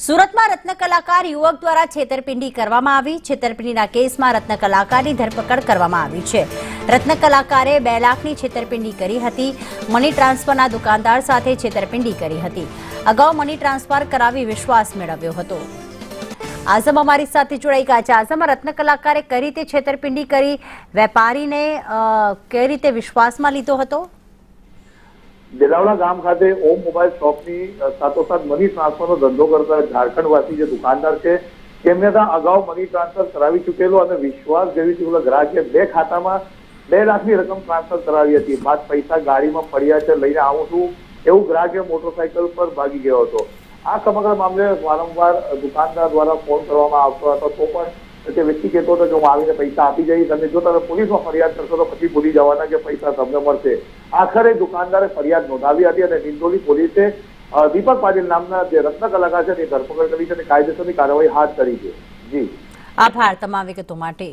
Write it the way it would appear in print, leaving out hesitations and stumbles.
સુરતમાં રત્ન કલાકાર યુવક દ્વારા છેતરપિંડી કરવામાં આવી। છેતરપિંડીના કેસમાં રત્ન કલાકારની ધરપકડ કરવામાં આવી છે। રત્ન કલાકારે 2 લાખની છેતરપિંડી કરી હતી। મની ટ્રાન્સફરના દુકાનદાર સાથે છેતરપિંડી કરી હતી। અગાઉ મની ટ્રાન્સફર કરાવી વિશ્વાસ મેળવ્યો હતો। આઝમ અમારી સાથે જોડાઈ ગયા છે। આઝમ, રત્ન કલાકારે કઈ રીતે છેતરપિંડી કરી, વેપારીને કઈ રીતે વિશ્વાસમાં લીધો હતો? દેલાવડા ગામ ખાતે ઓમ મોબાઈલ શોપની સાથોસાથ મની ટ્રાન્સફરનો ધંધો કરતા ઝારખંડવાસી જે દુકાનદાર છે તેમને ત્યાં અગાઉ મની ટ્રાન્સફર કરાવી ચૂકેલો અને વિશ્વાસ જેવી ચૂકેલો ગ્રાહકે 2 ખાતામાં 2 લાખની રકમ ટ્રાન્સફર કરાવી હતી। બાદ પૈસા ગાડીમાં પડ્યા છે, લઈને આવું છું એવું ગ્રાહકે મોટરસાયકલ પર ભાગી ગયો હતો। આ સમગ્ર મામલે વારંવાર દુકાનદાર દ્વારા ફોન કરવામાં આવતો હતો તો પણ તે વ્યક્તિ કહેતો હતો કે હું આવીને પૈસા આપી જઈશ અને જો તમે પોલીસમાં ફરિયાદ કરશો તો પછી ભૂલી જવાના કે પૈસા તમને મળશે। આખરે દુકાનદારે ફરિયાદ નોંધાવી હતી અને ડિંડોલી પોલીસે દીપક પાટીલ નામના જે રત્ન કલાકાર છે તેની ધરપકડ કરી છે અને કાયદેસરની કાર્યવાહી હાથ ધરી છે। જી, આભાર તમામ વિગતો માટે।